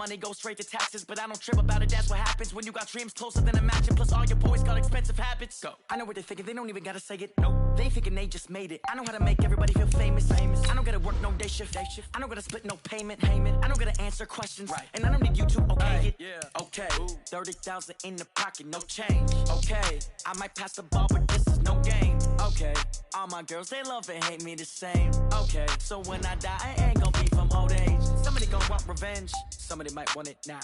money goes straight to taxes, but I don't trip about it. That's what happens when you got dreams closer than a match, and plus all your boys got expensive habits. Go. I know what they're thinking, they don't even gotta say it. No, they thinking they just made it. I know how to make everybody feel famous. I don't gotta work no day shift. I don't gotta split no payment. I don't gotta answer questions, right. And I don't need you to okay it. Yeah. Okay, 30,000 in the pocket, no change. Okay, I might pass the ball, but this is no game. Okay, all my girls, they love and hate me the same. Okay, so when I die, I ain't gonna be from old age. Somebody gonna want revenge, somebody might want it now.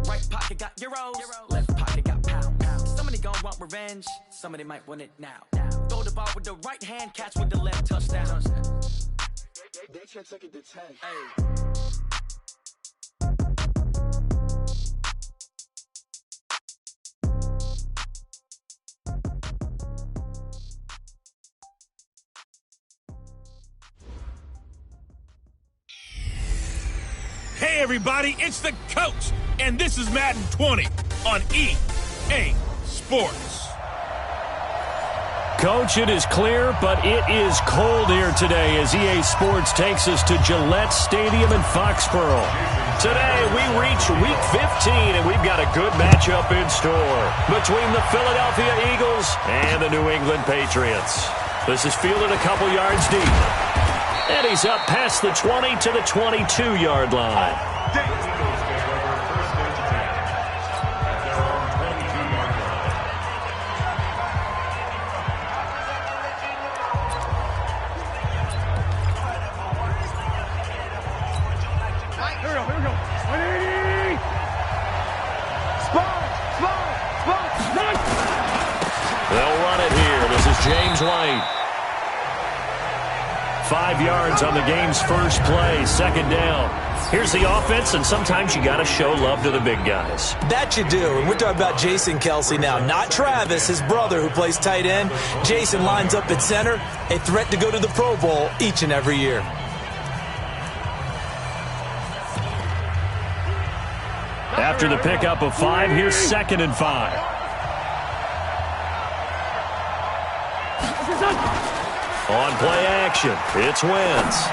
Right pocket got euros, left pocket got pounds. Somebody gonna want revenge, somebody might want it now. Throw the ball with the right hand, catch with the left, touchdown. They can't take it to 10. Hey. Hey everybody, it's the coach, and this is Madden 20 on EA Sports. Coach, it is clear, but it is cold here today as EA Sports takes us to Gillette Stadium in Foxborough. Today, we reach Week 15, and we've got a good matchup in store between the Philadelphia Eagles and the New England Patriots. This is fielded a couple yards deep. And he's up past the 20 to the 22-yard line. They'll run it here. This is James White. 5 yards on the game's first play, second down. Here's the offense, and sometimes you got to show love to the big guys. That you do, and we're talking about Jason Kelce now, not Travis, his brother who plays tight end. Jason lines up at center, a threat to go to the Pro Bowl each and every year. After the pickup of 5, here's 2nd and 5. On play action, it's Wentz.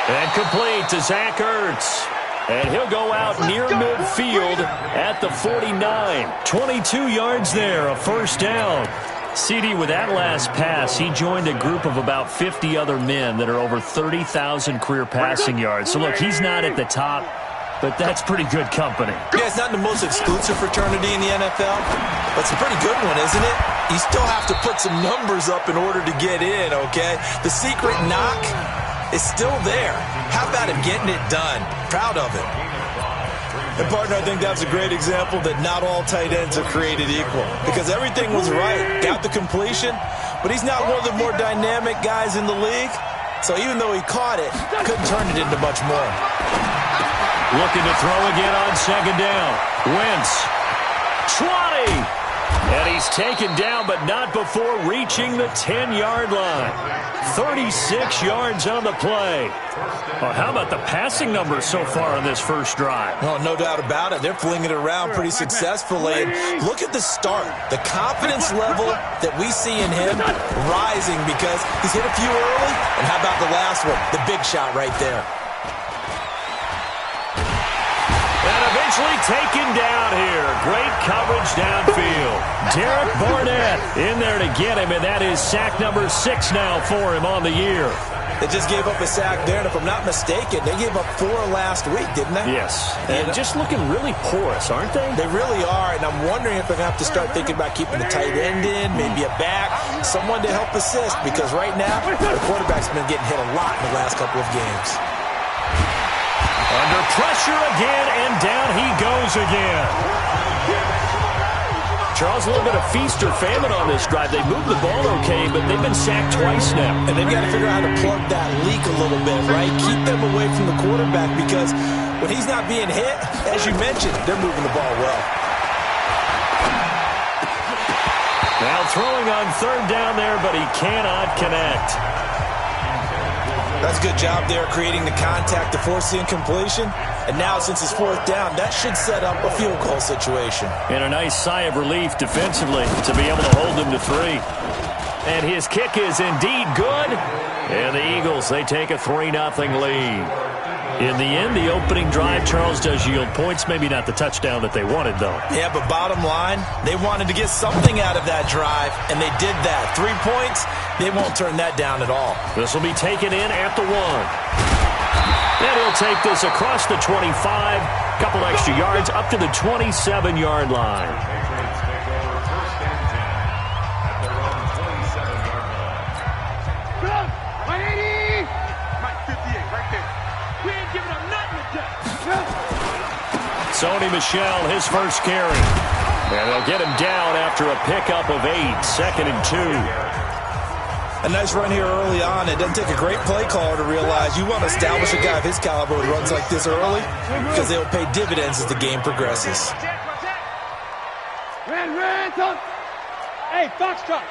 And complete to Zach Ertz. And he'll go out near midfield at the 49. 22 yards there, a first down. CD, with that last pass, he joined a group of about 50 other men that are over 30,000 career passing yards. So, look, he's not at the top, but that's pretty good company. Yeah, it's not the most exclusive fraternity in the NFL, but it's a pretty good one, isn't it? You still have to put some numbers up in order to get in, okay? The secret knock is still there. How about him getting it done? Proud of it. And, partner, I think that's a great example that not all tight ends are created equal because everything was right. Got the completion, but he's not one of the more dynamic guys in the league. So even though he caught it, couldn't turn it into much more. Looking to throw again on second down. Wentz. 20. And he's taken down, but not before reaching the 10-yard line. 36 yards on the play. Oh, how about the passing numbers so far on this first drive? Oh, no doubt about it. They're flinging it around pretty successfully. And look at the start. The confidence level that we see in him rising because he's hit a few early. And how about the last one? The big shot right there. And eventually taken down here. Great coverage downfield. Derek Barnett in there to get him, and that is sack number 6 now for him on the year. They just gave up a sack there, and if I'm not mistaken, they gave up 4 last week, didn't they? Yes, and just looking really porous, aren't they? They really are, and I'm wondering if they're going to have to start thinking about keeping the tight end in, maybe a back, someone to help assist, because right now, the quarterback's been getting hit a lot in the last couple of games. Under pressure again, and down he goes again. Charles, a little bit of feast or famine on this drive. They moved the ball okay, but they've been sacked twice now. And they've got to figure out how to plug that leak a little bit, right? Keep them away from the quarterback because when he's not being hit, as you mentioned, they're moving the ball well. Now throwing on third down there, but he cannot connect. That's a good job there creating the contact to force the incompletion. And now, since it's fourth down, that should set up a field goal situation. And a nice sigh of relief defensively to be able to hold them to 3. And his kick is indeed good. And the Eagles, they take a 3-0 lead. In the end, the opening drive, Charles, does yield points. Maybe not the touchdown that they wanted, though. Yeah, but bottom line, they wanted to get something out of that drive, and they did that. 3 points, they won't turn that down at all. This will be taken in at the 1. And he'll take this across the 25, couple extra yards up to the 27-yard line. Sony Michel, his first carry. And they'll get him down after a pickup of 8, 2nd and 2. A nice run here early on. It doesn't take a great play caller to realize you want to establish a guy of his caliber who runs like this early because they'll pay dividends as the game progresses. Hey, Foxtrot.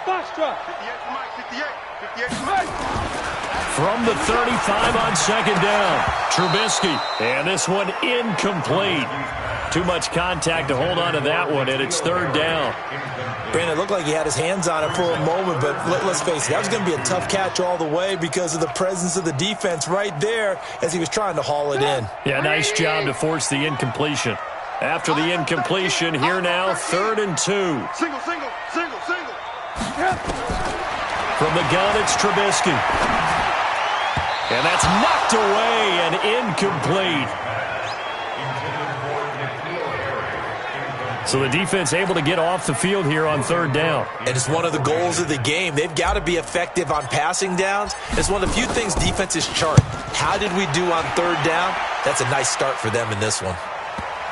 58, From the 35 on 2nd down, Trubisky. And this one incomplete. Too much contact to hold on to that one, and it's 3rd down. Brandon, it looked like he had his hands on it for a moment, but let's face it, that was going to be a tough catch all the way because of the presence of the defense right there as he was trying to haul it in. Yeah, nice job to force the incompletion. After the incompletion, here now, 3rd and 2. Single. From the gun, it's Trubisky. And that's knocked away and incomplete. So the defense able to get off the field here on 3rd down. And it's one of the goals of the game. They've got to be effective on passing downs. It's one of the few things defenses chart. How did we do on 3rd down? That's a nice start for them in this one.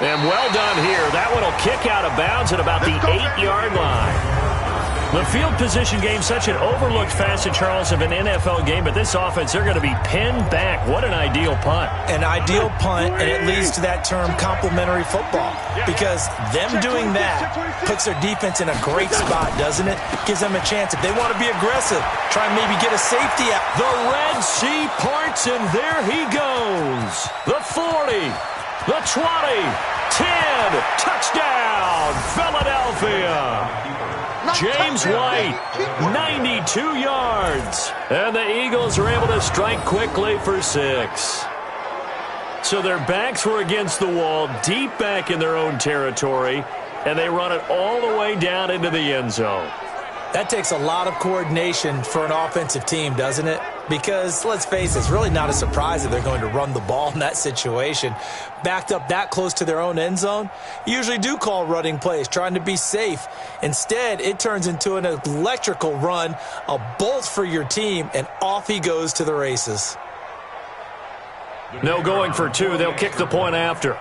And well done here. That one will kick out of bounds at about the 8-yard line. The field position game, such an overlooked facet, Charles, of an NFL game, but this offense, they're going to be pinned back. What an ideal punt. An ideal punt, and it leads to that term complementary football, because them doing that puts their defense in a great spot, doesn't it? Gives them a chance. If they want to be aggressive, try and maybe get a safety out. The Red Sea parts, and there he goes. The 40, the 20, 10, touchdown, Philadelphia. James White, 92 yards. And the Eagles are able to strike quickly for 6. So their backs were against the wall, deep back in their own territory, and they run it all the way down into the end zone. That takes a lot of coordination for an offensive team, doesn't it? Because, let's face it, it's really not a surprise that they're going to run the ball in that situation. Backed up that close to their own end zone, you usually do call running plays, trying to be safe. Instead, it turns into an electrical run, a bolt for your team, and off he goes to the races. No going for 2. They'll kick the point after.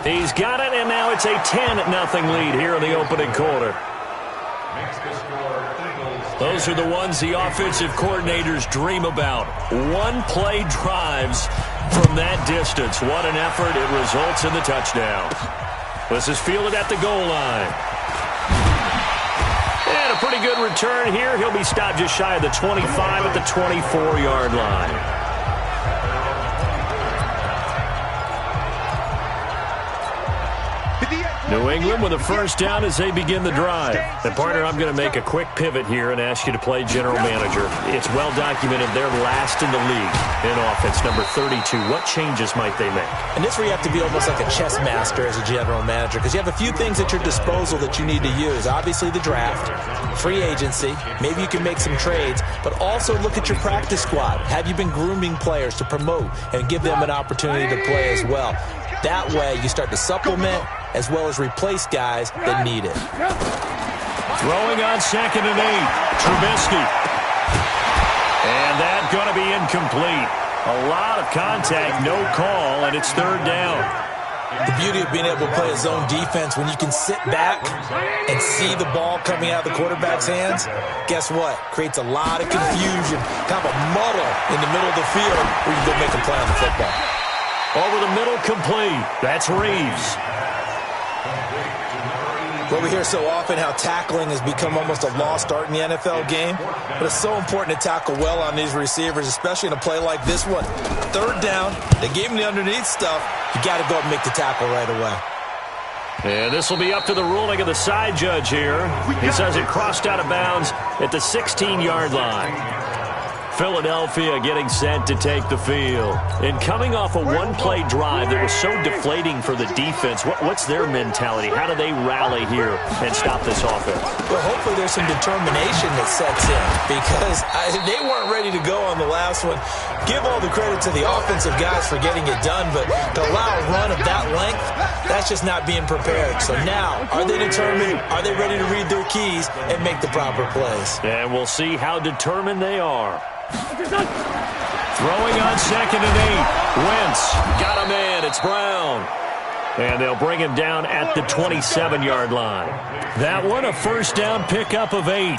He's got it, and now it's a 10-0 lead here in the opening quarter. Those are the ones the offensive coordinators dream about. One-play drives from that distance. What an effort. It results in the touchdown. This is fielded at the goal line. And a pretty good return here. He'll be stopped just shy of the 25 at the 24-yard line. New England with a first down as they begin the drive. And, partner, I'm going to make a quick pivot here and ask you to play general manager. It's well documented they're last in the league in offense, number 32. What changes might they make? And this is where you have to be almost like a chess master as a general manager, because you have a few things at your disposal that you need to use. Obviously the draft, free agency, maybe you can make some trades, but also look at your practice squad. Have you been grooming players to promote and give them an opportunity to play as well? That way you start to supplement as well as replace guys that need it. Throwing on 2nd and 8, Trubisky. And that's going to be incomplete. A lot of contact, no call, and it's 3rd down. The beauty of being able to play a zone defense when you can sit back and see the ball coming out of the quarterback's hands, guess what? Creates a lot of confusion, kind of a muddle in the middle of the field where you go make a play on the football. Over the middle, complete. That's Reeves. Well, we hear so often how tackling has become almost a lost art in the NFL game, but it's so important to tackle well on these receivers, especially in a play like this one. 3rd down, they gave him the underneath stuff. You got to go up and make the tackle right away. And this will be up to the ruling of the side judge here. He says it crossed out of bounds at the 16-yard line. Philadelphia getting set to take the field. And coming off a one-play drive that was so deflating for the defense, what's their mentality? How do they rally here and stop this offense? Well, hopefully there's some determination that sets in because they weren't ready to go on the last one. Give all the credit to the offensive guys for getting it done, but to allow a run of that length, that's just not being prepared. So now, are they determined? Are they ready to read their keys and make the proper plays? And we'll see how determined they are. Throwing on 2nd and 8. Wentz got him in. It's Brown. And they'll bring him down at the 27-yard line. That one, a first down pickup of 8.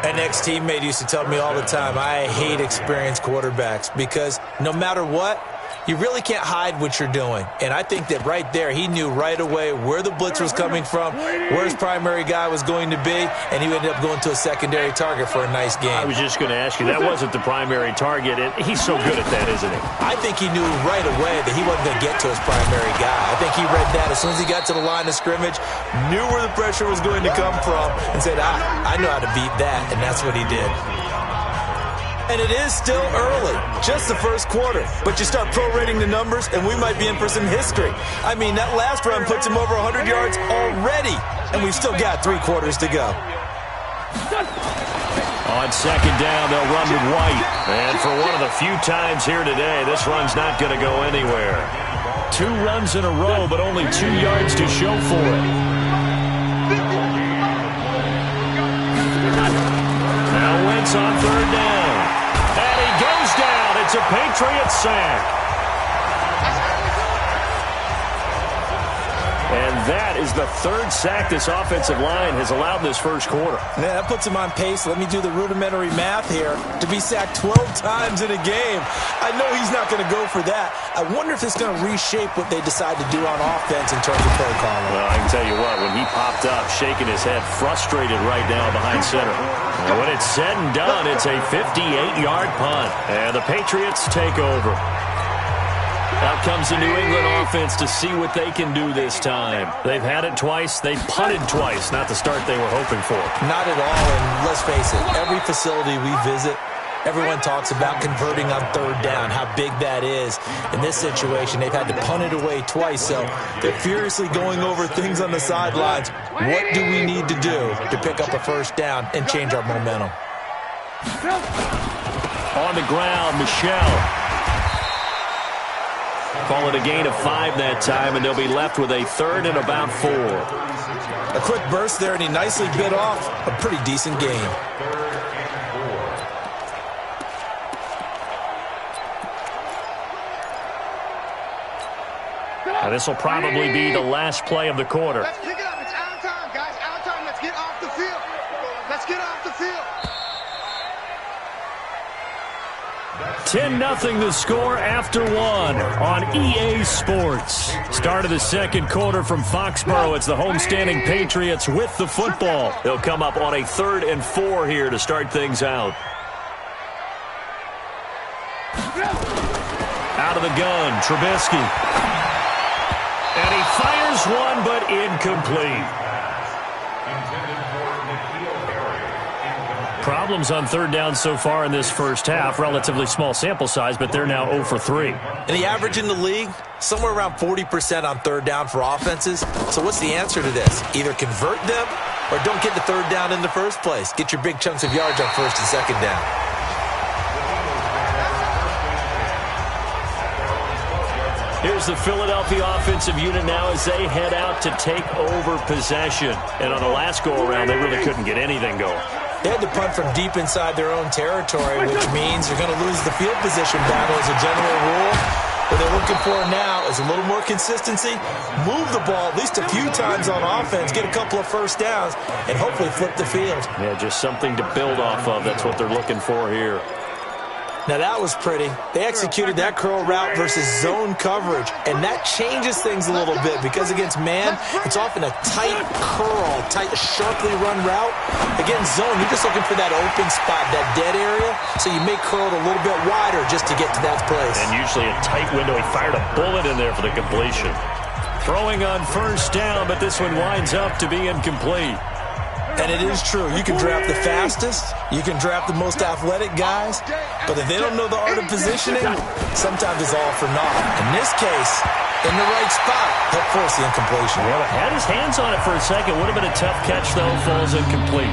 An ex-teammate used to tell me all the time, I hate experienced quarterbacks because no matter what, you really can't hide what you're doing. And I think that right there, he knew right away where the blitz was coming from, where his primary guy was going to be, and he ended up going to a secondary target for a nice game. I was just going to ask you, that wasn't the primary target, and he's so good at that, isn't he? I think he knew right away that he wasn't going to get to his primary guy. I think he read that as soon as he got to the line of scrimmage, knew where the pressure was going to come from, and said, I know how to beat that, and that's what he did. And it is still early, just the first quarter. But you start prorating the numbers, and we might be in for some history. I mean, that last run puts him over 100 yards already, and we've still got 3 quarters to go. On 2nd down, they'll run with White. And for one of the few times here today, this run's not going to go anywhere. 2 runs in a row, but only 2 yards to show for it. Now Wentz on 3rd down. And he goes down. It's a Patriots sack. And that is the 3rd sack this offensive line has allowed this first quarter. Yeah, that puts him on pace. Let me do the rudimentary math here. To be sacked 12 times in a game. I know he's not going to go for that. I wonder if it's going to reshape what they decide to do on offense in terms of play calling. Well, I can tell you what, when he popped up, shaking his head, frustrated right now behind center. And when it's said and done, it's a 58-yard punt. And the Patriots take over. Out comes the New England offense to see what they can do this time. They've had it twice. They've punted twice. Not the start they were hoping for. Not at all, and let's face it, every facility we visit, everyone talks about converting on 3rd down, how big that is. In this situation, they've had to punt it away twice, so they're furiously going over things on the sidelines. What do we need to do to pick up a first down and change our momentum? On the ground, Michelle. Call it a gain of 5 that time, and they'll be left with a 3rd and about 4. A quick burst there, and he nicely bit off a pretty decent game. Now, this will probably be the last play of the quarter. Let's pick it up. It's out of time, guys. Out of time. Let's get off the field. Let's get off the field. 10-0 the score after 1 on EA Sports. Start of the second quarter from Foxborough. It's the homestanding Patriots with the football. They'll come up on a 3rd and 4 here to start things out. Out of the gun, Trubisky. And he fires one, but incomplete. Problems on 3rd down so far in this first half. Relatively small sample size, but they're now 0 for 3. And the average in the league, somewhere around 40% on 3rd down for offenses. So what's the answer to this? Either convert them or don't get the 3rd down in the first place. Get your big chunks of yards on 1st and 2nd down. Here's the Philadelphia offensive unit now as they head out to take over possession. And on the last go-around, they really couldn't get anything going. They had to punt from deep inside their own territory, which means they're going to lose the field position battle as a general rule. What they're looking for now is a little more consistency, move the ball at least a few times on offense, get a couple of first downs, and hopefully flip the field. Yeah, just something to build off of. That's what they're looking for here. Now, that was pretty. They executed that curl route versus zone coverage, and that changes things a little bit because against man, it's often a tight curl, tight, sharply run route. Against zone, you're just looking for that open spot, that dead area, so you may curl it a little bit wider just to get to that place. And usually a tight window. He fired a bullet in there for the completion. Throwing on 1st down, but this one winds up to be incomplete. And it is true. You can draft the fastest. You can draft the most athletic guys. But if they don't know the art of positioning, sometimes it's all for naught. In this case, in the right spot, he'll force the incompletion. Well, had his hands on it for a second. Would have been a tough catch, though. Falls incomplete.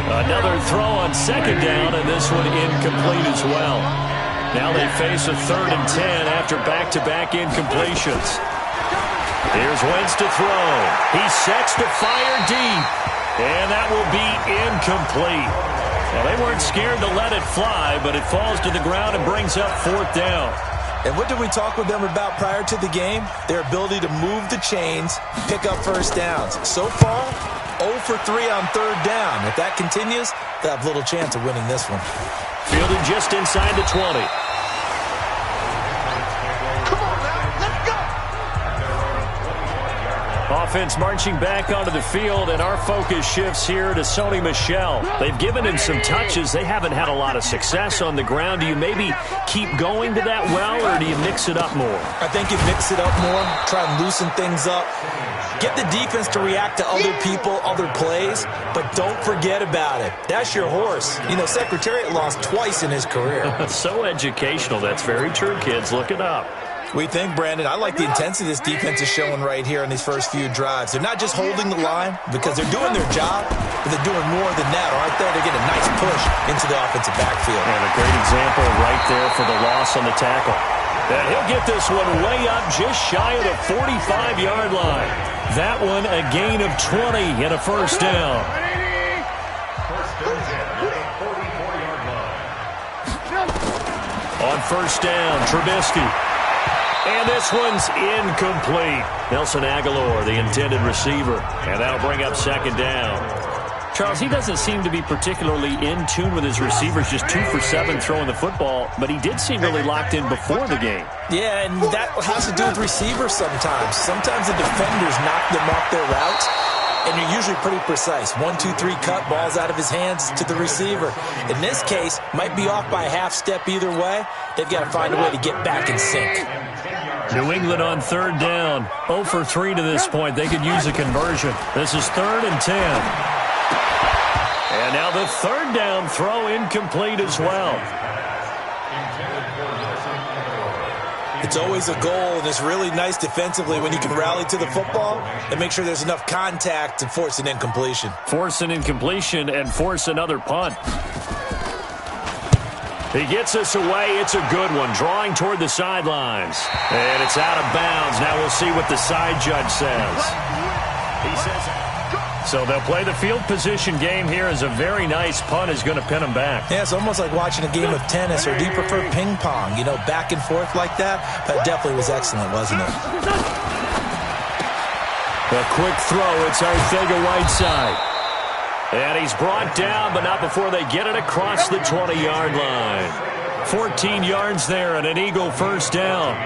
Another throw on second down, and this one incomplete as well. Now they face a 3rd and 10 after back-to-back incompletions. Here's Wentz to throw. He sets to fire deep, and that will be incomplete. Well, they weren't scared to let it fly, but it falls to the ground and brings up 4th down. And what did we talk with them about prior to the game? Their ability to move the chains, pick up first downs. So far, 0 for 3 on 3rd down. If that continues, they'll have little chance of winning this one. Fielded just inside the 20. Come on now, let's go! Offense marching back onto the field, and our focus shifts here to Sony Michel. They've given him some touches. They haven't had a lot of success on the ground. Do you maybe keep going to that well, or do you mix it up more? I think you mix it up more, try and loosen things up. Get the defense to react to other people, other plays, but don't forget about it. That's your horse. You know, Secretariat lost twice in his career. So educational. That's very true, kids. Look it up. We think, Brandon, I like the intensity this defense is showing right here in these first few drives. They're not just holding the line because they're doing their job, but they're doing more than that, aren't they? They're getting a nice push into the offensive backfield. And a great example right there for the loss on the tackle. And he'll get this one way up just shy of the 45-yard line. That one a gain of 20 and a first down. On first down, Trubisky. And this one's incomplete. Nelson Aguilar, the intended receiver. And that'll bring up 2nd down. Charles, he doesn't seem to be particularly in tune with his receivers, just 2 for 7 throwing the football, but he did seem really locked in before the game. Yeah, and that has to do with receivers sometimes. Sometimes the defenders knock them off their routes, and you're usually pretty precise. 1, 2, 3 cut, balls out of his hands to the receiver. In this case, might be off by a half step either way. They've got to find a way to get back in sync. New England on 3rd down. 0 for 3 to this point. They could use a conversion. This is 3rd and 10. And now the 3rd down throw incomplete as well. It's always a goal, and it's really nice defensively when you can rally to the football and make sure there's enough contact to force an incompletion. Force an incompletion and force another punt. He gets us away. It's a good one. Drawing toward the sidelines. And it's out of bounds. Now we'll see what the side judge says. He says... So they'll play the field position game here as a very nice punt is going to pin them back. Yeah, it's almost like watching a game of tennis, or do you prefer ping pong? You know, back and forth like that? That definitely was excellent, wasn't it? A quick throw. It's Arcega-Whiteside. And he's brought down, but not before they get it across the 20-yard line. 14 yards there and an Eagle first down.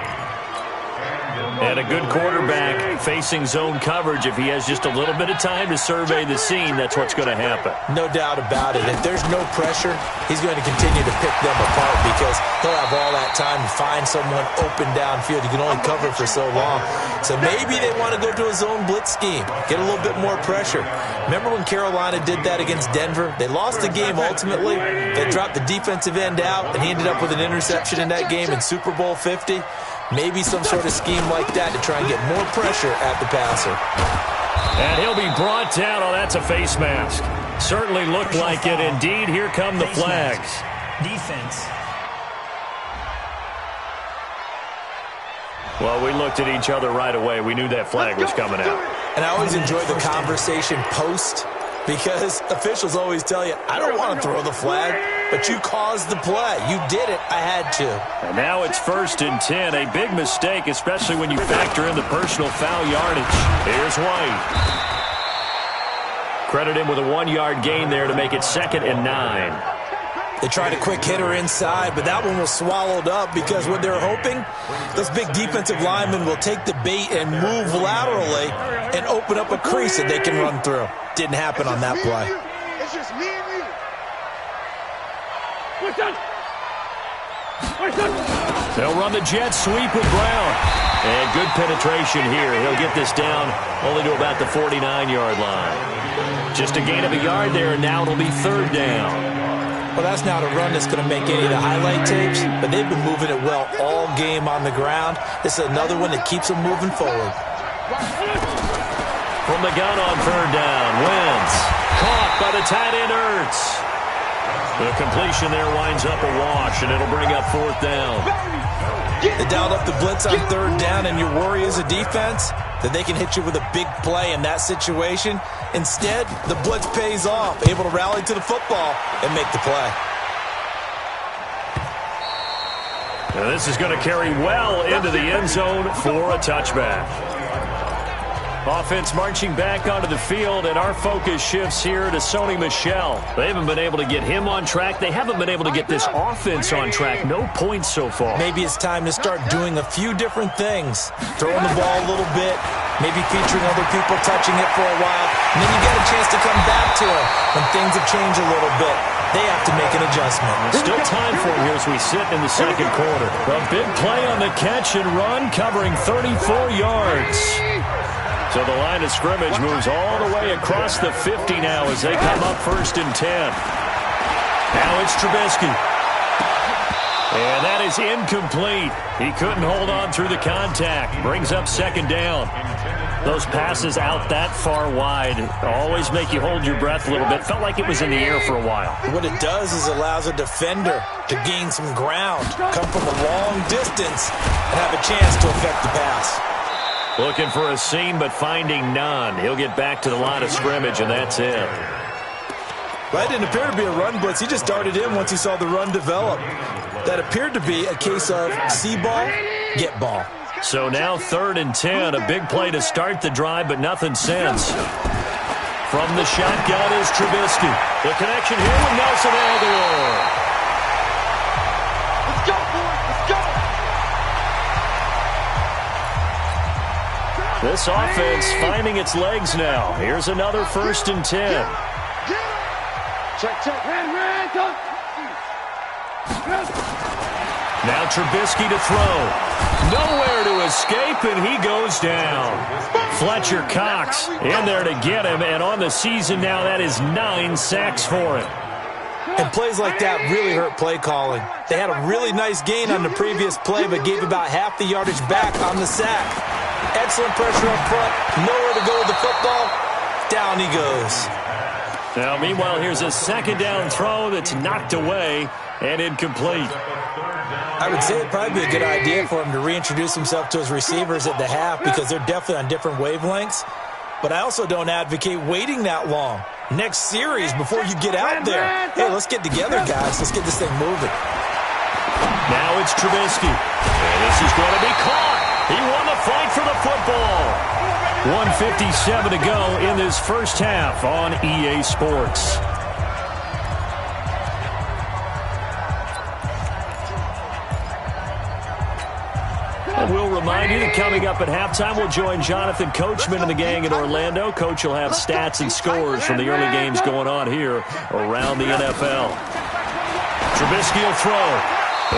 And a good quarterback facing zone coverage. If he has just a little bit of time to survey the scene, that's what's going to happen. No doubt about it. If there's no pressure, he's going to continue to pick them apart because he'll have all that time to find someone open downfield. You can only cover for so long. So maybe they want to go to a zone blitz scheme, get a little bit more pressure. Remember when Carolina did that against Denver? They lost the game ultimately. They dropped the defensive end out, and he ended up with an interception in that game in Super Bowl 50. Maybe some sort of scheme like that to try and get more pressure at the passer. And he'll be brought down. Oh, that's a face mask. Certainly looked like it. Indeed, here come the flags. Defense. Well, we looked at each other right away. We knew that flag was coming out. And I always enjoy the conversation post because officials always tell you, I don't want to throw the flag, but you caused the play. You did it. I had to. And now it's 1st and 10. A big mistake, especially when you factor in the personal foul yardage. Here's White. Credit him with a 1-yard gain there to make it 2nd and 9. They tried a quick hitter inside, but that one was swallowed up because what they're hoping, those big defensive linemen will take the bait and move laterally and open up a crease that they can run through. Didn't happen on that play. It's just me and you. They'll run the jet sweep with Brown. And good penetration here. He'll get this down only to about the 49-yard line. Just a gain of a yard there, and now it'll be third down. Well, that's not a run that's going to make any of the highlight tapes, but they've been moving it well all game on the ground. This is another one that keeps them moving forward. From the gun on third down, Wentz. Caught by the tight end, Ertz. The completion there winds up a wash, and it'll bring up fourth down. They dialed up the blitz on third down, and your worry as a defense that they can hit you with a big play in that situation. Instead, the blitz pays off, able to rally to the football and make the play. Now this is going to carry well into the end zone for a touchback. Offense marching back onto the field, and our focus shifts here to Sony Michel. They haven't been able to get him on track. They haven't been able to get this offense on track. No points so far. Maybe it's time to start doing a few different things. Throwing the ball a little bit, maybe featuring other people touching it for a while, and then you get a chance to come back to it when things have changed a little bit. They have to make an adjustment. There's still time for him here as we sit in the second quarter. A big play on the catch and run, covering 34 yards. So the line of scrimmage moves all the way across the 50 now as they come up first and 10. Now it's Trubisky. And that is incomplete. He couldn't hold on through the contact. Brings up second down. Those passes out that far wide always make you hold your breath a little bit. Felt like it was in the air for a while. What it does is allows a defender to gain some ground, come from a long distance, and have a chance to affect the pass. Looking for a seam, but finding none. He'll get back to the line of scrimmage, and that's it. Well, it didn't appear to be a run blitz. He just darted in once he saw the run develop. That appeared to be a case of see ball, get ball. So now 3rd and 10. A big play to start the drive, but nothing since. From the shotgun is Trubisky. The connection here with Nelson Aguilar. Let's go, boys. Let's go. This offense finding its legs now. Here's another 1st and 10. Check. Hands up. Now Trubisky to throw. Nowhere to escape, and he goes down. Fletcher Cox in there to get him, and on the season now, that is 9 sacks for him. And plays like that really hurt play calling. They had a really nice gain on the previous play, but gave about half the yardage back on the sack. Excellent pressure up front. Nowhere to go with the football. Down he goes. Now, meanwhile, here's a second down throw that's knocked away and incomplete. I would say it'd probably be a good idea for him to reintroduce himself to his receivers at the half because they're definitely on different wavelengths. But I also don't advocate waiting that long. Next series before you get out there. Hey, let's get together, guys. Let's get this thing moving. Now it's Trubisky. And this is going to be caught. He won the fight for the football. 1:57 to go in this first half on EA Sports. And we'll remind you that coming up at halftime, we'll join Jonathan Coachman and the gang in Orlando. Coach will have stats and scores from the early games going on here around the NFL. Trubisky will throw.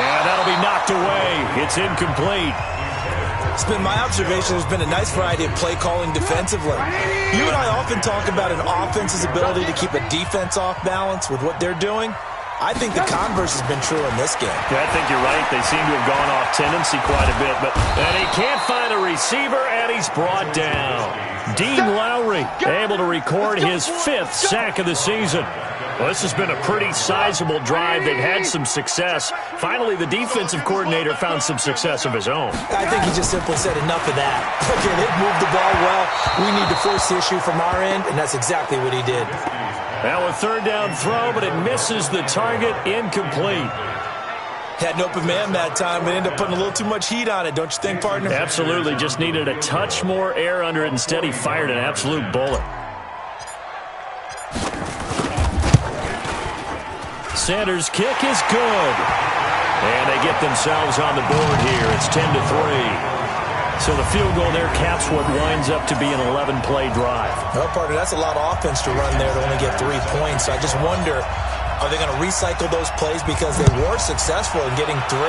And that'll be knocked away. It's incomplete. It's been my observation there's been a nice variety of play calling defensively. You and I often talk about an offense's ability to keep a defense off balance with what they're doing. I think the converse has been true in this game. Yeah, I think you're right. They seem to have gone off tendency quite a bit. And he can't find a receiver, and he's brought down. Dean Lowry able to record his 5th sack of the season. Well, this has been a pretty sizable drive. They've had some success. Finally, the defensive coordinator found some success of his own. I think he just simply said enough of that. Okay, they've moved the ball well. We need to force the issue from our end, and that's exactly what he did. Now a 3rd down throw, but it misses the target, incomplete. Had an open man that time, but ended up putting a little too much heat on it, don't you think, partner? Absolutely. Just needed a touch more air under it. Instead, he fired an absolute bullet. Sanders' kick is good. And they get themselves on the board here. It's 10-3. So the field goal there caps what winds up to be an 11-play drive. Well, partner, that's a lot of offense to run there to only get 3 points. So I just wonder, Are they going to recycle those plays because they were successful in getting 3?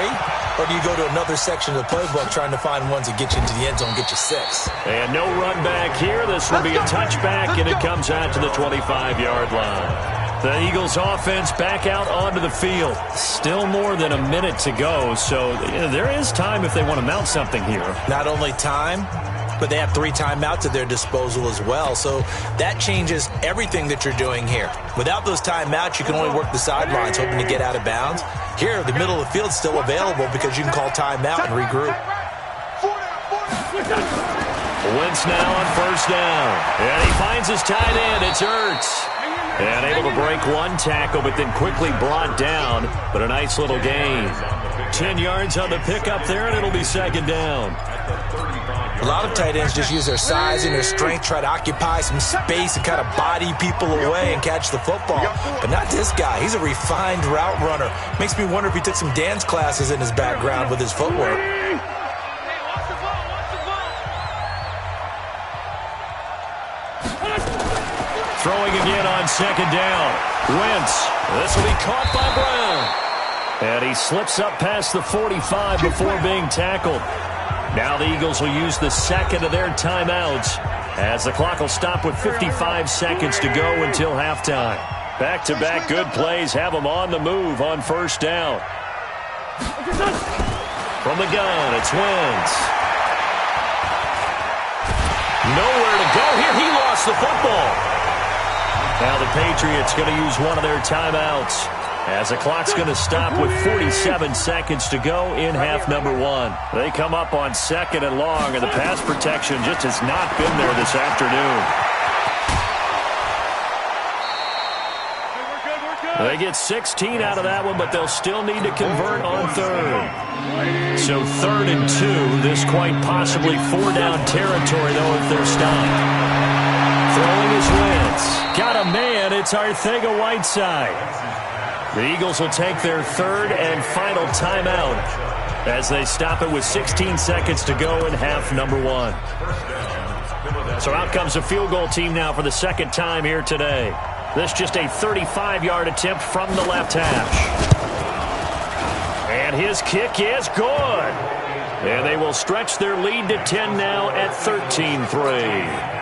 Or do you go to another section of the playbook trying to find ones that get you into the end zone and get you 6? And no run back here. This will be a touchback, and it comes out to the 25-yard line. The Eagles offense back out onto the field. Still more than a minute to go, so there is time if they want to mount something here. Not only time, but they have 3 timeouts at their disposal as well. So that changes everything that you're doing here. Without those timeouts, you can only work the sidelines, hoping to get out of bounds. Here, the middle of the field is still available because you can call timeout and regroup. Wentz now on first down. And he finds his tight end. It's Ertz. And able to break one tackle, but then quickly brought down. But a nice little gain. 10 yards on the pickup there, and it'll be second down. A lot of tight ends just use their size and their strength, try to occupy some space and kind of body people away and catch the football. But not this guy. He's a refined route runner. Makes me wonder if he took some dance classes in his background with his footwork. Throwing again on second down. Wentz. This will be caught by Brown. And he slips up past the 45 before being tackled. Now the Eagles will use the second of their timeouts as the clock will stop with 55 seconds to go until halftime. Back-to-back good plays have them on the move on first down. From the gun, it's Wentz. Nowhere to go here. He lost the football. Now the Patriots going to use one of their timeouts as the clock's going to stop with 47 seconds to go in half number 1. They come up on second and long, and the pass protection just has not been there this afternoon. They get 16 out of that one, but they'll still need to convert on third. So 3rd and 2, this quite possibly 4-down territory, though, if they're stopped. Throwing his Wentz. Got a man. It's Arcega-Whiteside. The Eagles will take their 3rd and final timeout as they stop it with 16 seconds to go in half number 1. So out comes the field goal team now for the second time here today. This just a 35-yard attempt from the left hash. And his kick is good. And they will stretch their lead to 10 now at 13-3.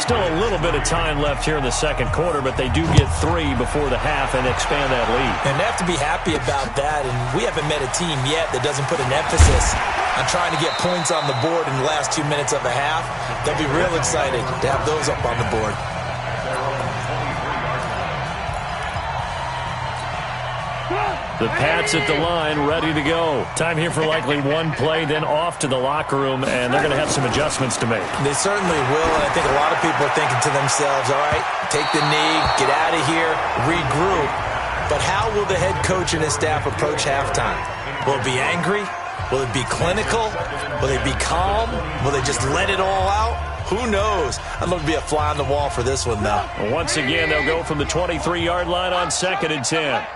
Still a little bit of time left here in the second quarter, but they do get 3 before the half and expand that lead. And they have to be happy about that, and we haven't met a team yet that doesn't put an emphasis on trying to get points on the board in the last 2 minutes of a half. They'll be real excited to have those up on the board. The Pats at the line, ready to go. Time here for likely one play, then off to the locker room, and they're going to have some adjustments to make. They certainly will, and I think a lot of people are thinking to themselves, all right, take the knee, get out of here, regroup. But how will the head coach and his staff approach halftime? Will it be angry? Will it be clinical? Will they be calm? Will they just let it all out? Who knows? I'd love to be a fly on the wall for this one, though. Once again, they'll go from the 23-yard line on 2nd and 10.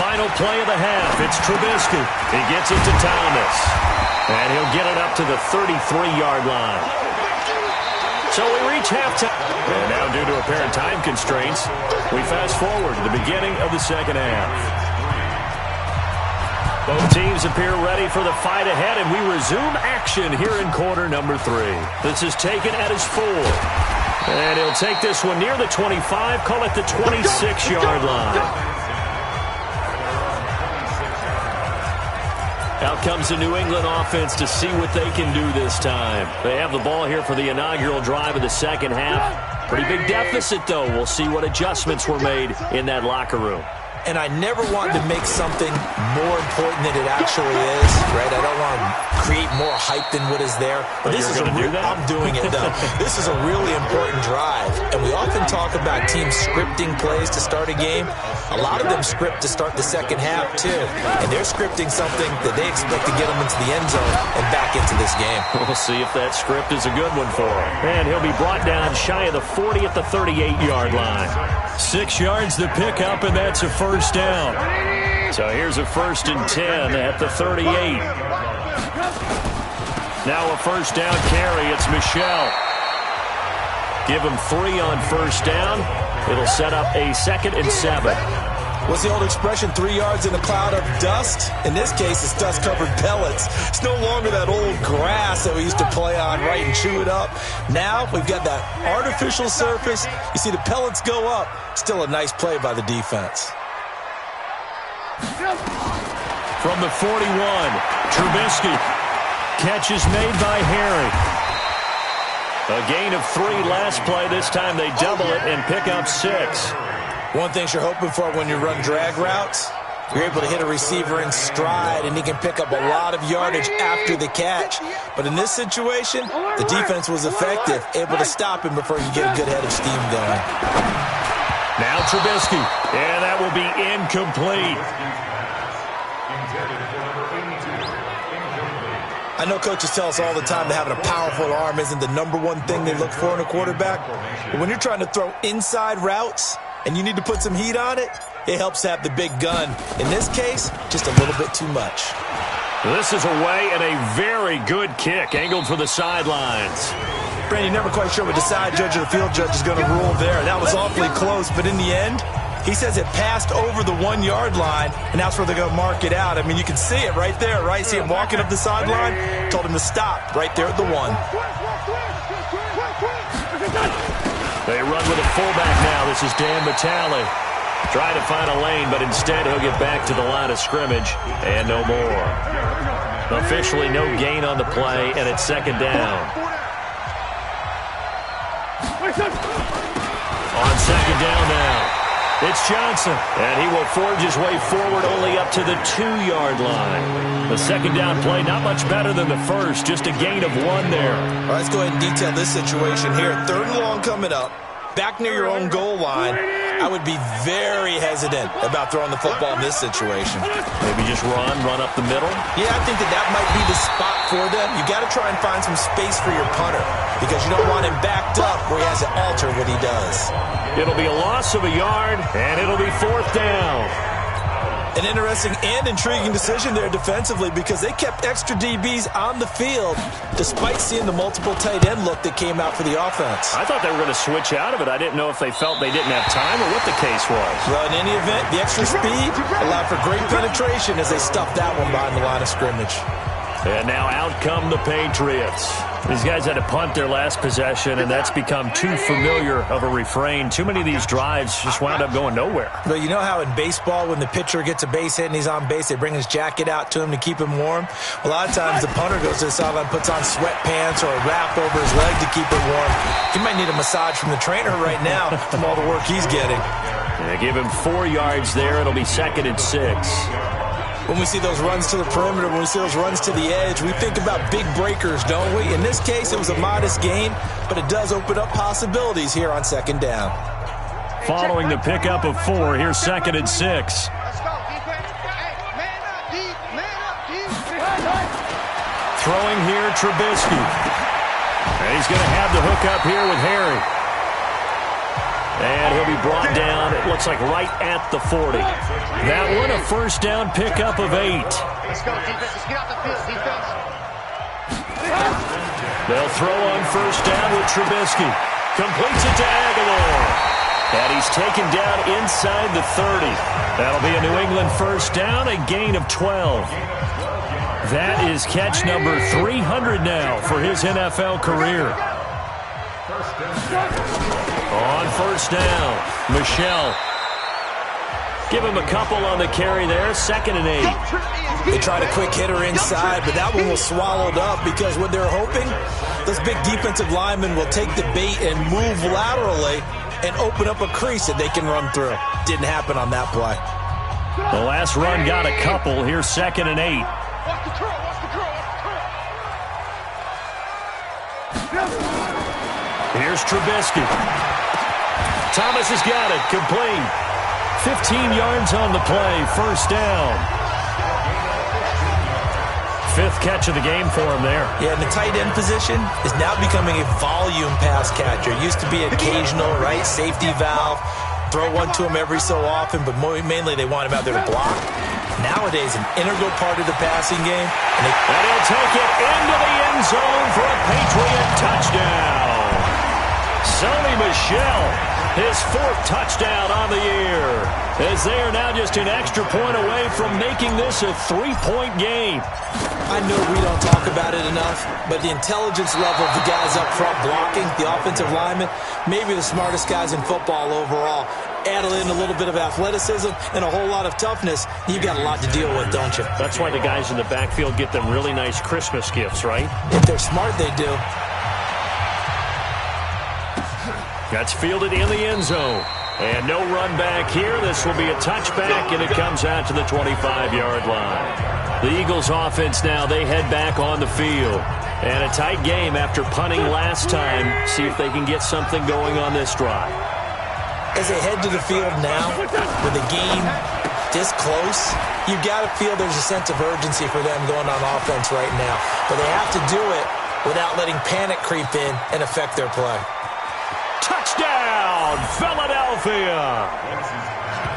Final play of the half. It's Trubisky. He gets it to Thomas. And he'll get it up to the 33-yard line. So we reach halftime. And now, due to apparent time constraints, we fast forward to the beginning of the second half. Both teams appear ready for the fight ahead, and we resume action here in quarter number 3. This is taken at his 4. And he'll take this one near the 25, call it the 26-yard line. Out comes the New England offense to see what they can do this time. They have the ball here for the inaugural drive of the second half. Pretty big deficit, though. We'll see what adjustments were made in that locker room. And I never want to make something more important than it actually is, right? I don't want to create more hype than what is there. But this is I'm doing it, though. This is a really important drive. And we often talk about teams scripting plays to start a game. A lot of them script to start the second half, too. And they're scripting something that they expect to get them into the end zone and back into this game. We'll see if that script is a good one for him. And he'll be brought down shy of the 40 at the 38-yard line. 6 yards to pick up, and that's a first first down. So here's a 1st and 10 at the 38. Now a first down carry. It's Michel. Give him 3 on first down. It'll set up a 2nd and 7. What's the old expression, 3 yards in a cloud of dust? In this case, it's dust-covered pellets. It's no longer that old grass that we used to play on, right, and chew it up. Now we've got that artificial surface. You see the pellets go up. Still a nice play by the defense. From the 41, Trubisky. Catch is made by Harry. A gain of 3 last play. This time they double it and pick up 6. One thing you're hoping for when you run drag routes, you're able to hit a receiver in stride, and he can pick up a lot of yardage after the catch. But in this situation, the defense was effective, able to stop him before he could get a good head of steam going. Now Trubisky, and that will be incomplete. I know coaches tell us all the time that having a powerful arm isn't the #1 thing they look for in a quarterback. But when you're trying to throw inside routes and you need to put some heat on it, it helps to have the big gun. In this case, just a little bit too much. This is away and a very good kick, angled for the sidelines. Brandon, you're never quite sure what the side judge or the field judge is going to rule there. That was awfully close, but in the end, he says it passed over the 1-yard line, and that's where they're going to mark it out. I mean, you can see it right there, right? See him walking up the sideline? Told him to stop right there at the 1. They run with a fullback now. This is Dan Vitale. Trying to find a lane, but instead he'll get back to the line of scrimmage, and no more. Officially no gain on the play, and it's 2nd down. On 2nd down now. It's Johnson, and he will forge his way forward only up to the 2-yard line. The 2nd down play, not much better than the first, just a gain of 1 there. All right, let's go ahead and detail this situation here. 3rd and long coming up, back near your own goal line. I would be very hesitant about throwing the football in this situation. Maybe just run up the middle? Yeah, I think that might be the spot for them. You got to try and find some space for your punter because you don't want him backed up where he has to alter what he does. It'll be a loss of a yard, and it'll be 4th down. An interesting and intriguing decision there defensively because they kept extra DBs on the field despite seeing the multiple tight end look that came out for the offense. I thought they were going to switch out of it. I didn't know if they felt they didn't have time or what the case was. Well, in any event, the extra speed allowed for great penetration as they stuffed that one behind the line of scrimmage. And now out come the Patriots. These guys had to punt their last possession, and that's become too familiar of a refrain. Too many of these drives just wound up going nowhere. But you know how in baseball, when the pitcher gets a base hit and he's on base, they bring his jacket out to him to keep him warm? A lot of times the punter goes to the sideline, puts on sweatpants or a wrap over his leg to keep it warm. He might need a massage from the trainer right now from all the work he's getting. They give him 4 yards there. It'll be 2nd and 6. When we see those runs to the perimeter, when we see those runs to the edge, we think about big breakers, don't we? In this case, it was a modest gain, but it does open up possibilities here on 2nd down. Following the pickup of 4, here's 2nd and 6. Let's go, defense. Hey, man up, deep, man up, deep. Throwing here, Trubisky. And he's going to have the hook up here with Harry. And he'll be brought down, it looks like right at the 40. That one, a 1st down pickup of 8. Let's go, defense. Let's get off the field, defense. They'll throw on 1st down with Trubisky. Completes it to Aguilar. And he's taken down inside the 30. That'll be a New England 1st down, a gain of 12. That is catch number 300 now for his NFL career. On 1st down, Michel. Give him a couple on the carry there, 2nd and 8. They tried a quick hitter inside, but that one was swallowed up because what they're hoping, those big defensive linemen will take the bait and move laterally and open up a crease that they can run through. Didn't happen on that play. The last run got a couple. Here's 2nd and 8. Watch the curl, watch the curl, watch the curl. Here's Trubisky. Thomas has got it. Complete. 15 yards on the play. 1st down. 5th catch of the game for him there. Yeah, and the tight end position is now becoming a volume pass catcher. It used to be occasional, right? Safety valve. throw one to him every so often, but mainly they want him out there to block. Nowadays, an integral part of the passing game. And he'll take it into the end zone for a Patriot touchdown. Sony Michel, his 4th touchdown on the year, as they are now just an extra point away from making this a 3-point game. I know we don't talk about it enough, but the intelligence level of the guys up front blocking, the offensive linemen, maybe the smartest guys in football overall. Add in a little bit of athleticism and a whole lot of toughness, you've got a lot to deal with, don't you? That's why the guys in the backfield get them really nice Christmas gifts, right? If they're smart, they do. That's fielded in the end zone. And no run back here. This will be a touchback, and it comes out to the 25-yard line. The Eagles offense now, they head back on the field. And a tight game after punting last time. See if they can get something going on this drive. As they head to the field now, with the game this close, you've got to feel there's a sense of urgency for them going on offense right now. But they have to do it without letting panic creep in and affect their play. Touchdown, Philadelphia!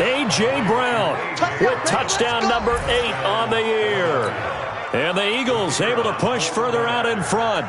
A.J. Brown with touchdown number 8 on the year. And the Eagles able to push further out in front.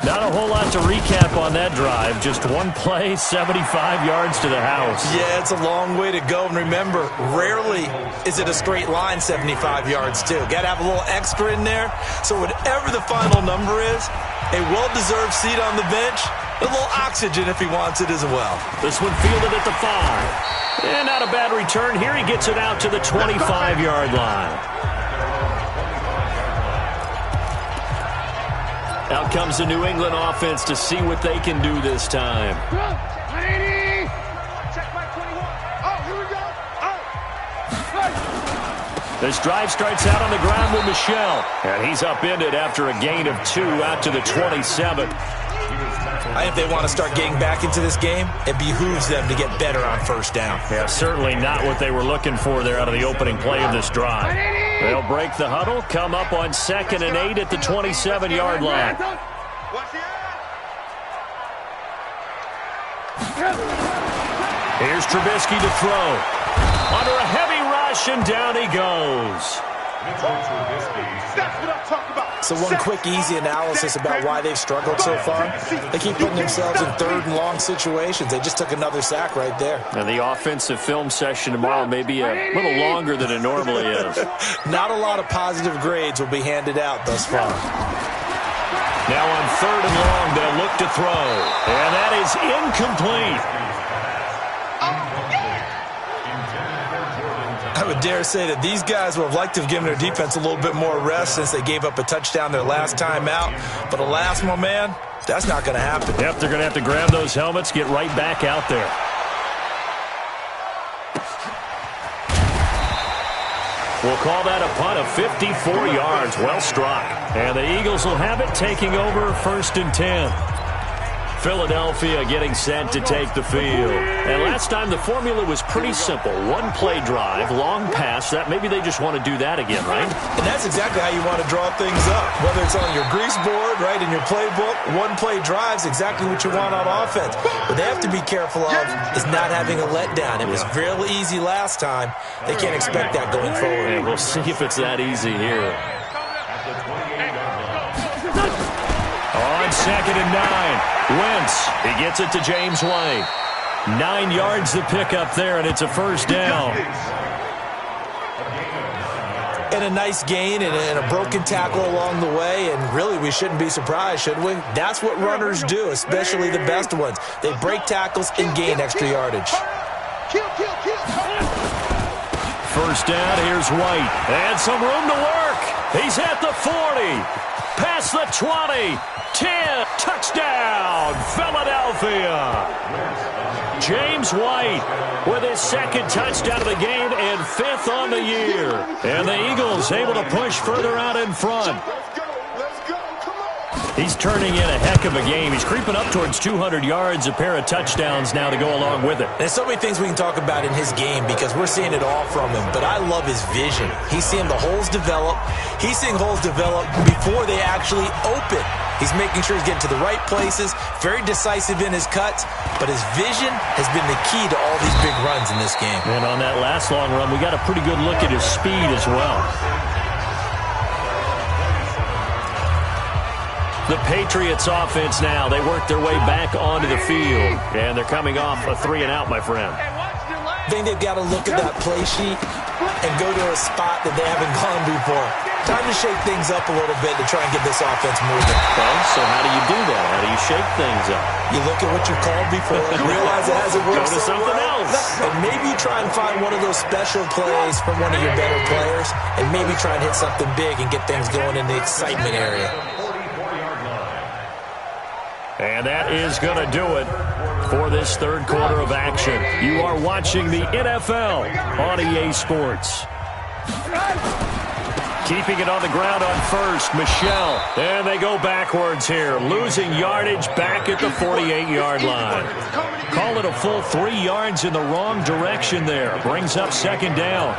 Not a whole lot to recap on that drive. Just one play, 75 yards to the house. Yeah, it's a long way to go. And remember, rarely is it a straight line 75 yards, too. Got to have a little extra in there. So whatever the final number is, a well-deserved seat on the bench, a little oxygen if he wants it as well. This one fielded at the 5. And not a bad return here. He gets it out to the 25-yard line. Out comes the New England offense to see what they can do this time. This drive starts out on the ground with Michel. And he's upended after a gain of 2 out to the 27. I think they want to start getting back into this game. It behooves them to get better on first down. Yeah, certainly not what they were looking for there out of the opening play of this drive. They'll break the huddle, come up on 2nd and 8 at the 27-yard line. Here's Trubisky to throw. Under a heavy rush, and down he goes. So one quick, easy analysis about why they've struggled so far. They keep putting themselves in 3rd and long situations. They just took another sack right there. And the offensive film session tomorrow may be a little longer than it normally is. Not a lot of positive grades will be handed out thus far. Now on 3rd and long, they'll look to throw. And that is incomplete. I would dare say that these guys would have liked to have given their defense a little bit more rest since they gave up a touchdown their last time out. But alas, my man, that's not going to happen. Yep, they're going to have to grab those helmets, get right back out there. We'll call that a punt of 54 yards. Well struck. And the Eagles will have it, taking over 1st and 10. Philadelphia getting set to take the field. And last time the formula was pretty simple. One play drive, long pass. That maybe they just want to do that again, right? And that's exactly how you want to draw things up. Whether it's on your grease board, right, in your playbook, one play drive's exactly what you want on offense. What they have to be careful of is not having a letdown. It was real easy last time. They can't expect that going forward. And we'll see if it's that easy here. On 2nd and 9. Wentz, he gets it to James White. 9 yards to pick up there, and it's a 1st down. And a nice gain and a broken tackle along the way, and really we shouldn't be surprised, should we? That's what runners do, especially the best ones. They break tackles and gain extra yardage. 1st down, here's White. And some room to work. He's at the 40. Past the 20. 10, touchdown, Philadelphia. James White with his 2nd touchdown of the game and 5th on the year. And the Eagles able to push further out in front. He's turning in a heck of a game. He's creeping up towards 200 yards, a pair of touchdowns now to go along with it. There's so many things we can talk about in his game because we're seeing it all from him, but I love his vision. He's seeing the holes develop. He's seeing holes develop before they actually open. He's making sure he's getting to the right places, very decisive in his cuts, but his vision has been the key to all these big runs in this game. And on that last long run, we got a pretty good look at his speed as well. The Patriots offense now. They work their way back onto the field. And they're coming off a 3-and-out, my friend. I think they've got to look at that play sheet and go to a spot that they haven't gone before. Time to shake things up a little bit to try and get this offense moving. Okay, so how do you do that? How do you shake things up? You look at what you called before, realize it hasn't worked Go to something else. and maybe try and find one of those special plays from one of your better players, and maybe try and hit something big and get things going in the excitement area. And that is going to do it for this third quarter of action. You are watching the NFL on EA Sports. Keeping it on the ground on first, Michelle. And they go backwards here, losing yardage back at the 48-yard line. Call it a full 3 yards in the wrong direction there. Brings up second down.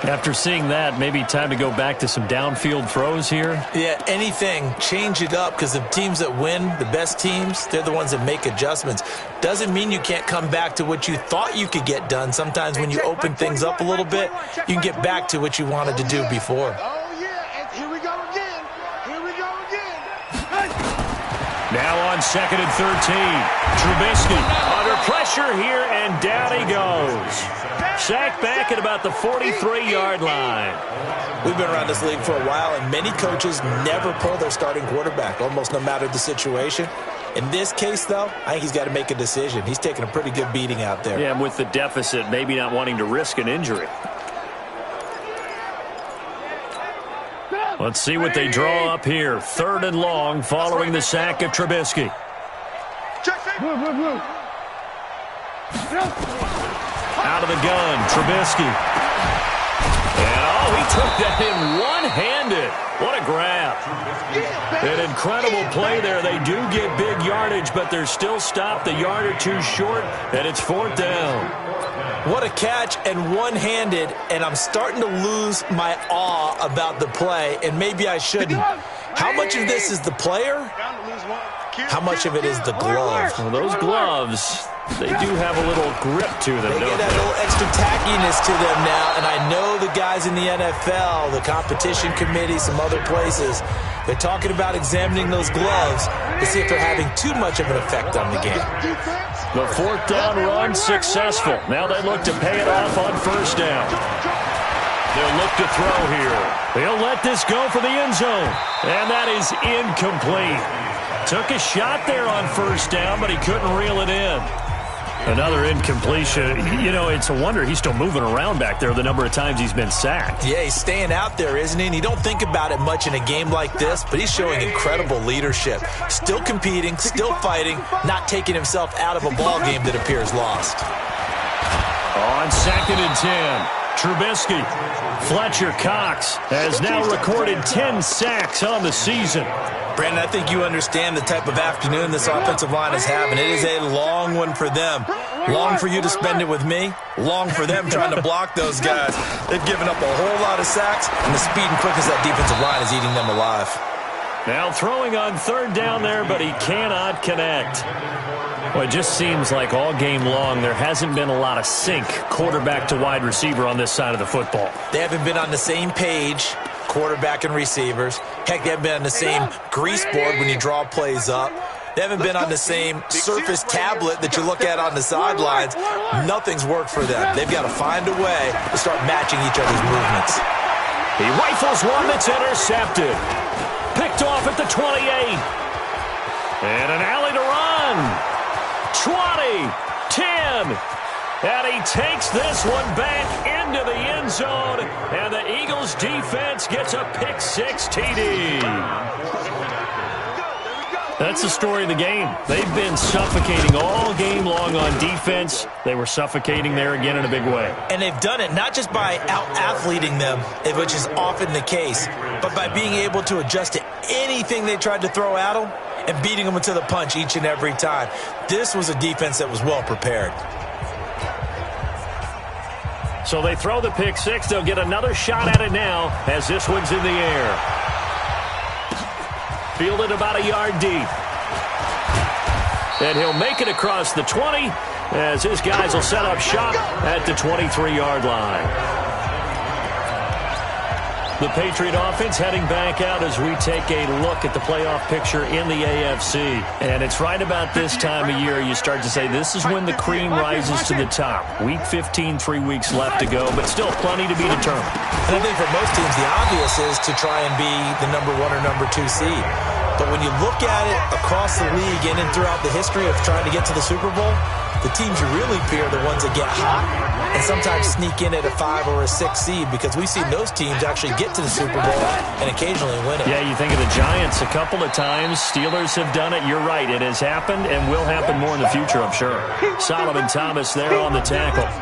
After seeing that, maybe time to go back to some downfield throws here. Yeah, anything. Change it up, because the teams that win, the best teams, they're the ones that make adjustments. Doesn't mean you can't come back to what you thought you could get done. Sometimes when you open things up a little bit, you can get back to what you wanted to do before. Oh, yeah, and here we go again. Here we go again. Now on 2nd and 13. Trubisky under pressure here, and down he goes. Sacked back at about the 43-yard line. We've been around this league for a while, and many coaches never pull their starting quarterback, almost no matter the situation. In this case, though, I think he's got to make a decision. He's taking a pretty good beating out there. Yeah, and with the deficit, maybe not wanting to risk an injury. Let's see what they draw up here. 3rd and long following the sack of Trubisky. Out of the gun, Trubisky. And, oh, he took that in one-handed. What a grab. An incredible play there. They do get big yardage, but they're still stopped a yard or two short, and it's 4th down. What a catch, and one-handed, and I'm starting to lose my awe about the play, and maybe I shouldn't. How much of this is the player? How much of it is the glove? Well, those gloves, they do have a little grip to them, They don't get that they? little extra tackiness to them now, and I know the guys in the NFL, the competition committee, some other places, they're talking about examining those gloves to see if they're having too much of an effect on the game. The 4th down run successful. Now they look to pay it off on 1st down. They'll look to throw here. They'll let this go for the end zone. And that is incomplete. Took a shot there on 1st down, but he couldn't reel it in. Another incompletion. You know, it's a wonder he's still moving around back there the number of times he's been sacked. Yeah, he's staying out there, isn't he? And you don't think about it much in a game like this, but he's showing incredible leadership. Still competing, still fighting, not taking himself out of a ball game that appears lost. On 2nd and 10, Trubisky. Fletcher Cox has now recorded 10 sacks on the season. Brandon, I think you understand the type of afternoon this offensive line is having. It is a long one for them. Long for you to spend it with me. Long for them trying to block those guys. They've given up a whole lot of sacks, and the speed and quickness of that defensive line is eating them alive. Now throwing on 3rd down there, but he cannot connect. Well, it just seems like all game long there hasn't been a lot of sync quarterback to wide receiver on this side of the football. They haven't been on the same page, quarterback and receivers. Heck, they haven't been on the same grease board when you draw plays up. They haven't been on the same surface tablet that you look at on the sidelines. Nothing's worked for them. They've got to find a way to start matching each other's movements. He rifles one that's intercepted. Picked off at the 28. And an alley to run. 20, 10. And he takes this one back into the end zone. And the Eagles defense gets a pick-6 TD. That's the story of the game. They've been suffocating all game long on defense. They were suffocating there again in a big way. And they've done it not just by out-athleting them, which is often the case, but by being able to adjust to anything they tried to throw at them and beating them to the punch each and every time. This was a defense that was well prepared. So they throw the pick-6. They'll get another shot at it now as this one's in the air. Fielded about a yard deep. And he'll make it across the 20 as his guys will set up shop at the 23-yard line. The Patriot offense heading back out as we take a look at the playoff picture in the AFC. And it's right about this time of year you start to say this is when the cream rises to the top. Week 15, 3 weeks left to go, but still plenty to be determined. And I think for most teams, the obvious is to try and be the number 1 or number 2 seed. But when you look at it across the league and throughout the history of trying to get to the Super Bowl, the teams you really fear are the ones that get hot and sometimes sneak in at a 5 or a 6 seed, because we've seen those teams actually get to the Super Bowl and occasionally win it. Yeah, you think of the Giants a couple of times. Steelers have done it. You're right. It has happened and will happen more in the future, I'm sure. Solomon Thomas there on the tackle. 1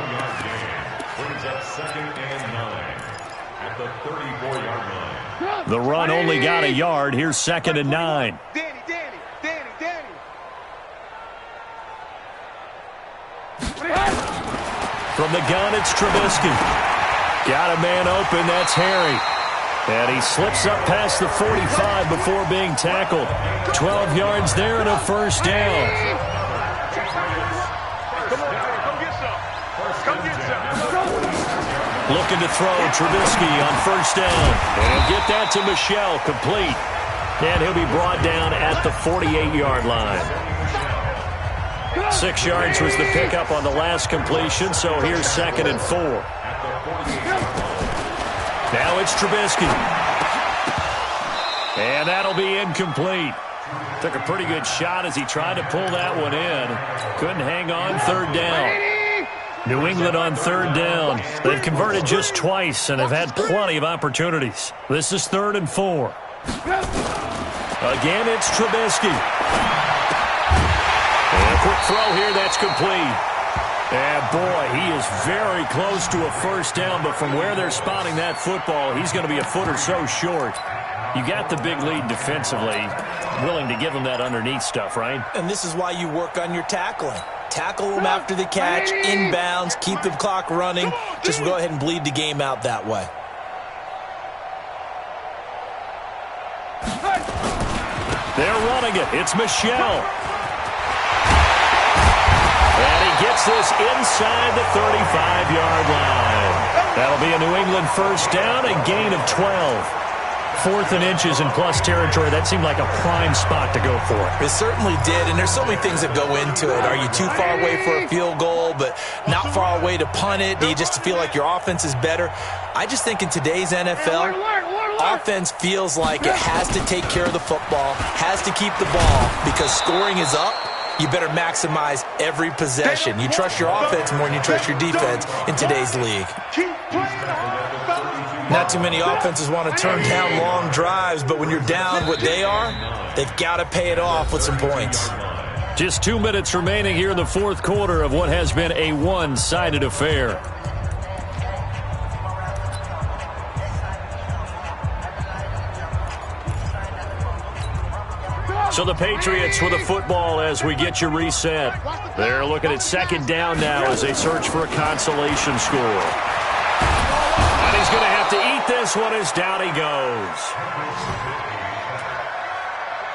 yard gain brings up 2nd and 9 at the 34-yard line. The run only got a yard. Here's 2nd and 9. From the gun, it's Trubisky. Got a man open. That's Harry. And he slips up past the 45 before being tackled. 12 yards there and a first down. Looking to throw, Trubisky on first down. And get that to Michel, complete. And he'll be brought down at the 48-yard line. 6 yards was the pickup on the last completion, so here's 2nd and 4. Now it's Trubisky. And that'll be incomplete. Took a pretty good shot as he tried to pull that one in. Couldn't hang on, 3rd down. New England on 3rd down. They've converted just twice and have had plenty of opportunities. This is 3rd and 4. Again, it's Trubisky. And a quick throw here, that's complete. And boy, he is very close to a first down, but from where they're spotting that football, he's going to be a foot or so short. You got the big lead defensively, willing to give him that underneath stuff, right? And this is why you work on your tackling. Tackle them after the catch, inbounds, keep the clock running. Just go ahead and bleed the game out that way. They're running it. It's Michel. And he gets this inside the 35-yard line. That'll be a New England first down, a gain of 12. 4th and inches in plus territory. That seemed like a prime spot to go for. It certainly did, and there's so many things that go into it. Are you too far away for a field goal, but not far away to punt it? Do you just feel like your offense is better? I just think in today's NFL, offense feels like it has to take care of the football, has to keep the ball, because scoring is up. You better maximize every possession. You trust your offense more than you trust your defense in today's league. Not too many offenses want to turn down long drives, but when you're down what they are, they've got to pay it off with some points. Just 2 minutes remaining here in the 4th quarter of what has been a one-sided affair. So the Patriots with the football as we get you reset. They're looking at 2nd down now as they search for a consolation score. And he's going to have to eat this one as down he goes.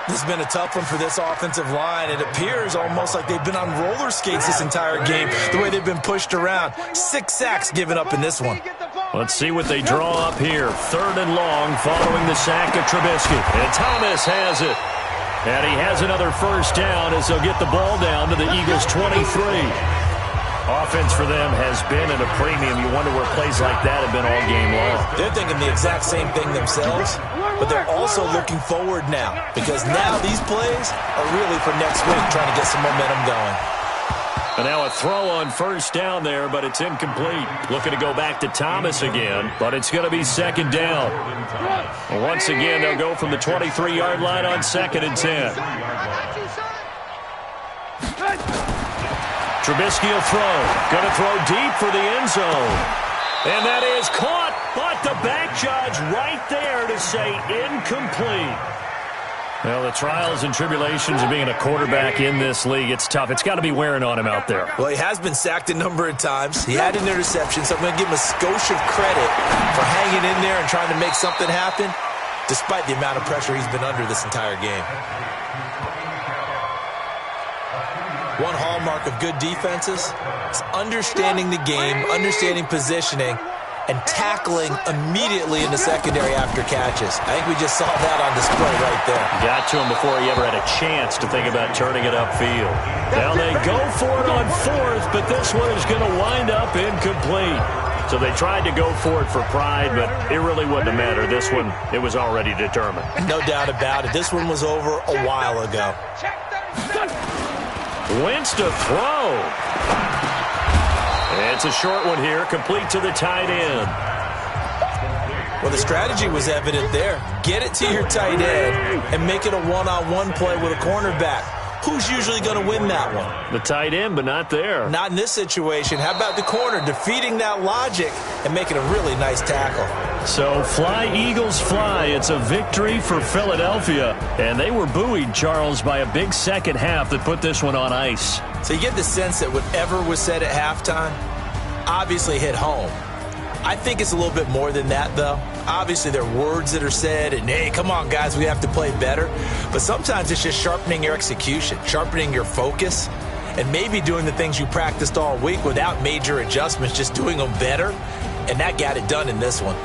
This has been a tough one for this offensive line. It appears almost like they've been on roller skates this entire game, the way they've been pushed around. 6 sacks given up in this one. Let's see what they draw up here. 3rd and long following the sack of Trubisky. And Thomas has it. And he has another first down as they'll get the ball down to the Eagles' 23. Offense for them has been at a premium. You wonder where plays like that have been all game long. They're thinking the exact same thing themselves, but they're also looking forward now, because now these plays are really for next week, trying to get some momentum going. And now a throw on first down there, but it's incomplete. Looking to go back to Thomas again, but it's going to be 2nd down. Well, once again, they'll go from the 23-yard line on 2nd and 10. Trubisky will throw. Going to throw deep for the end zone. And that is caught, but the back judge right there to say incomplete. Well, the trials and tribulations of being a quarterback in this league, it's tough. It's got to be wearing on him out there. Well, he has been sacked a number of times. He had an interception, so I'm going to give him a skosh of credit for hanging in there and trying to make something happen. despite the amount of pressure he's been under this entire game. One hallmark of good defenses is understanding the game, understanding positioning, and tackling immediately in the secondary after catches. I think we just saw that on display right there. Got to him before he ever had a chance to think about turning it upfield. Now they go for it on fourth, but this one is going to wind up incomplete. So they tried to go for it for pride, but it really wouldn't have mattered. This one, it was already determined. No doubt about it. This one was over a while ago. Wentz to throw. It's a short one here, complete to the tight end. Well, the strategy was evident there. Get it to your tight end and make it a one-on-one play with a cornerback. Who's usually going to win that one? The tight end, but not there. Not in this situation. How about the corner defeating that logic and making a really nice tackle? So fly, Eagles, fly. It's a victory for Philadelphia. And they were buoyed, Charles, by a big second half that put this one on ice. So you get the sense that whatever was said at halftime obviously hit home. I think it's a little bit more than that, though. Obviously, there are words that are said, and, hey, come on, guys, we have to play better. But sometimes it's just sharpening your execution, sharpening your focus, and maybe doing the things you practiced all week without major adjustments, just doing them better. And that got it done in this one.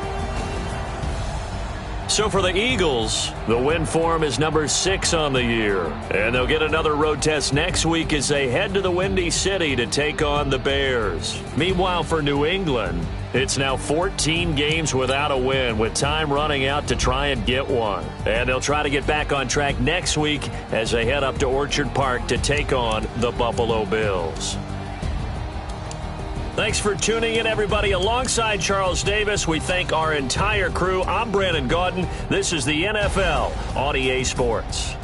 So for the Eagles, the win form is number 6 on the year. And they'll get another road test next week as they head to the Windy City to take on the Bears. Meanwhile, for New England, it's now 14 games without a win, with time running out to try and get one. And they'll try to get back on track next week as they head up to Orchard Park to take on the Buffalo Bills. Thanks for tuning in, everybody. Alongside Charles Davis, we thank our entire crew. I'm Brandon Gaudin. This is the NFL on EA Sports.